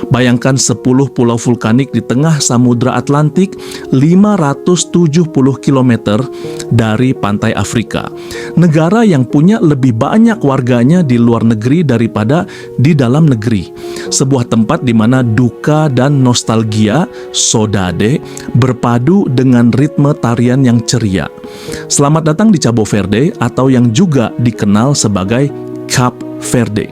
Bayangkan 10 pulau vulkanik di tengah Samudra Atlantik 570 km dari pantai Afrika. Negara yang punya lebih banyak warganya di luar negeri daripada di dalam negeri. Sebuah tempat di mana duka dan nostalgia, saudade, berpadu dengan ritme tarian yang ceria. Selamat datang di Cabo Verde atau yang juga dikenal sebagai Cape Verde.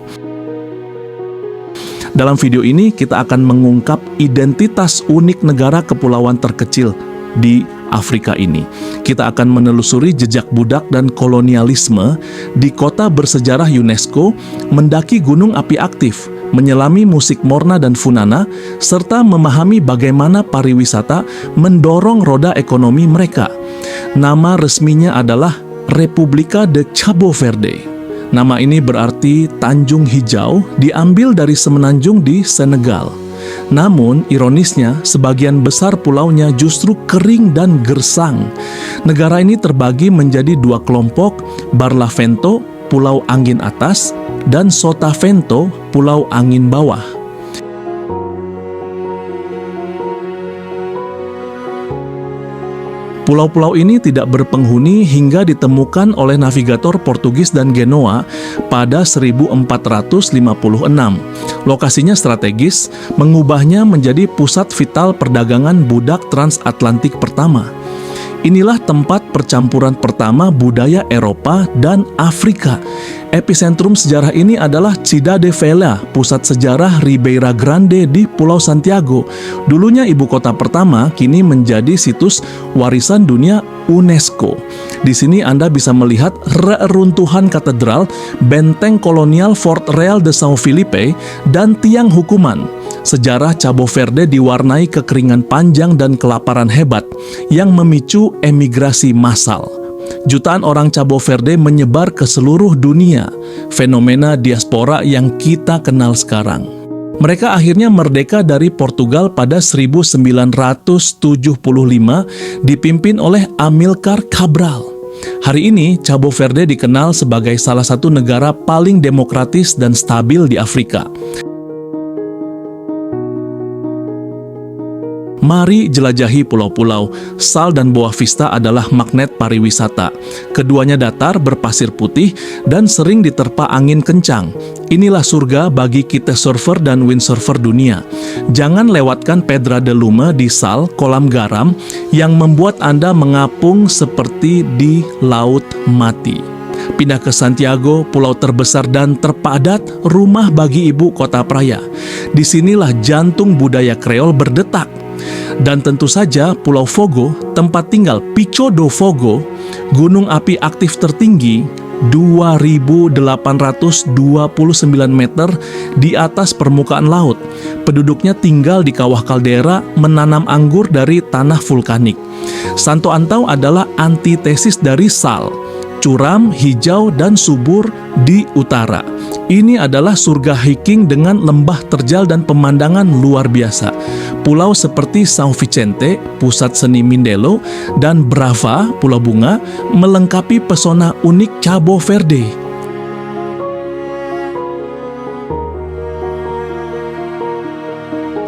Dalam video ini kita akan mengungkap identitas unik negara kepulauan terkecil di Afrika ini. Kita akan menelusuri jejak budak dan kolonialisme di kota bersejarah UNESCO, mendaki gunung api aktif, menyelami musik Morna dan Funana, serta memahami bagaimana pariwisata mendorong roda ekonomi mereka. Nama resminya adalah República de Cabo Verde. Nama ini berarti Tanjung Hijau, diambil dari semenanjung di Senegal. Namun, ironisnya, sebagian besar pulaunya justru kering dan gersang. Negara ini terbagi menjadi dua kelompok, Barlavento, Pulau Angin Atas, dan Sotavento, Pulau Angin Bawah. Pulau-pulau ini tidak berpenghuni hingga ditemukan oleh navigator Portugis dan Genoa pada 1456. Lokasinya strategis, mengubahnya menjadi pusat vital perdagangan budak transatlantik pertama. Inilah tempat percampuran pertama budaya Eropa dan Afrika. Epicentrum sejarah ini adalah Cidade Vella, pusat sejarah Ribeira Grande di Pulau Santiago. Dulunya ibu kota pertama, kini menjadi situs warisan dunia UNESCO. Di sini Anda bisa melihat reruntuhan katedral, benteng kolonial Fort Real de São Felipe, dan tiang hukuman. Sejarah Cabo Verde diwarnai kekeringan panjang dan kelaparan hebat yang memicu emigrasi massal. Jutaan orang Cabo Verde menyebar ke seluruh dunia, fenomena diaspora yang kita kenal sekarang. Mereka akhirnya merdeka dari Portugal pada 1975 dipimpin oleh Amilcar Cabral. Hari ini, Cabo Verde dikenal sebagai salah satu negara paling demokratis dan stabil di Afrika. Mari jelajahi pulau-pulau. Sal dan Boa Vista adalah magnet pariwisata. Keduanya datar, berpasir putih, dan sering diterpa angin kencang. Inilah surga bagi kita surfer dan windsurfer dunia. Jangan lewatkan Pedra de Lume di Sal, kolam garam, yang membuat Anda mengapung seperti di laut mati. Pindah ke Santiago, pulau terbesar dan terpadat, rumah bagi ibu kota Praia. Disinilah jantung budaya Kreol berdetak. Dan tentu saja Pulau Fogo, tempat tinggal Pico do Fogo, gunung api aktif tertinggi 2.829 meter di atas permukaan laut. Penduduknya tinggal di kawah kaldera, menanam anggur dari tanah vulkanik. Santo Antão adalah antitesis dari Sal, curam, hijau, dan subur di utara. Ini adalah surga hiking dengan lembah terjal dan pemandangan luar biasa. Pulau seperti São Vicente, pusat seni Mindelo, dan Brava, Pulau Bunga, melengkapi pesona unik Cabo Verde.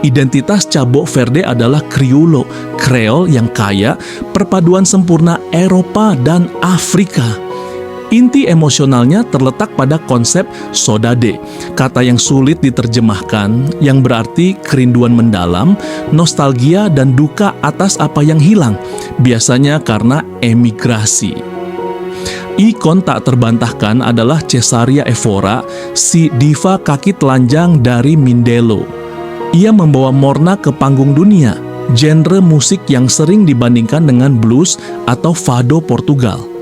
Identitas Cabo Verde adalah Crioulo, Kreol yang kaya, perpaduan sempurna Eropa dan Afrika. Inti emosionalnya terletak pada konsep saudade, kata yang sulit diterjemahkan, yang berarti kerinduan mendalam, nostalgia, dan duka atas apa yang hilang, biasanya karena emigrasi. Ikon tak terbantahkan adalah Cesaria Evora, si diva kaki telanjang dari Mindelo. Ia membawa Morna ke panggung dunia, genre musik yang sering dibandingkan dengan blues atau fado Portugal.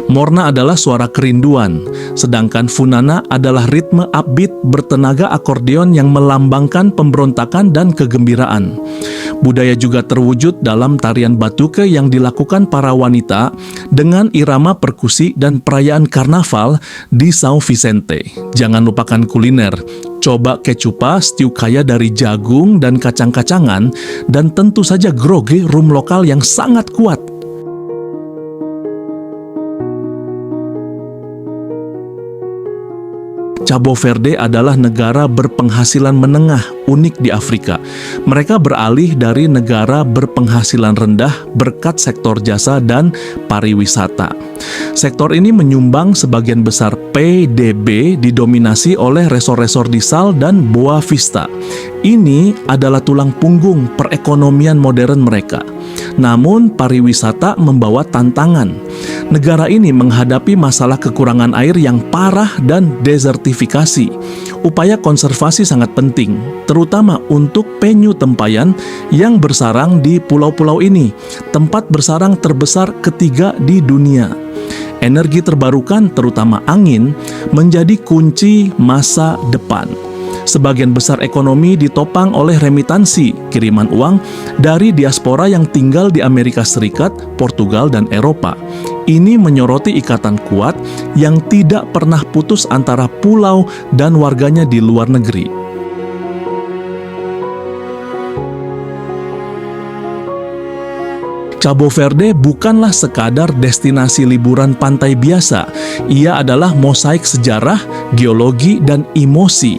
Morna adalah suara kerinduan, sedangkan Funana adalah ritme upbeat bertenaga akordeon yang melambangkan pemberontakan dan kegembiraan. Budaya juga terwujud dalam tarian batuke yang dilakukan para wanita dengan irama perkusi dan perayaan karnaval di São Vicente. Jangan lupakan kuliner. Coba kecupa, stew kaya dari jagung dan kacang-kacangan, dan tentu saja groge, rum lokal yang sangat kuat. Cabo Verde adalah negara berpenghasilan menengah unik di Afrika. Mereka beralih dari negara berpenghasilan rendah berkat sektor jasa dan pariwisata. Sektor ini menyumbang sebagian besar PDB, didominasi oleh resor-resor di Sal dan Boa Vista. Ini adalah tulang punggung perekonomian modern mereka. Namun, pariwisata membawa tantangan. Negara ini menghadapi masalah kekurangan air yang parah dan desertifikasi. Upaya konservasi sangat penting, terutama untuk penyu tempayan yang bersarang di pulau-pulau ini, tempat bersarang terbesar ketiga di dunia. Energi terbarukan, terutama angin, menjadi kunci masa depan. Sebagian besar ekonomi ditopang oleh remitansi, kiriman uang dari diaspora yang tinggal di Amerika Serikat, Portugal, dan Eropa. Ini menyoroti ikatan kuat yang tidak pernah putus antara pulau dan warganya di luar negeri. Cabo Verde bukanlah sekadar destinasi liburan pantai biasa. Ia adalah mosaik sejarah, geologi, dan emosi.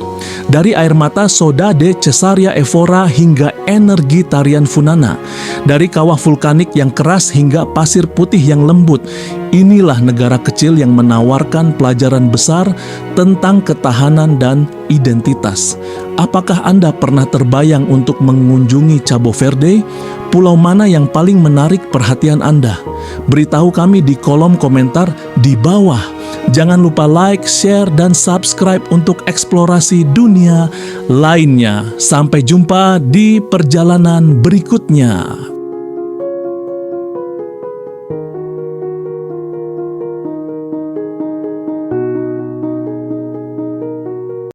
Dari air mata Soda de Cesaria Evora hingga energi tarian Funana. Dari kawah vulkanik yang keras hingga pasir putih yang lembut. Inilah negara kecil yang menawarkan pelajaran besar tentang ketahanan dan identitas. Apakah Anda pernah terbayang untuk mengunjungi Cabo Verde? Pulau mana yang paling menarik perhatian Anda? Beritahu kami di kolom komentar di bawah. Jangan lupa like, share, dan subscribe untuk eksplorasi dunia lainnya. Sampai jumpa di perjalanan berikutnya.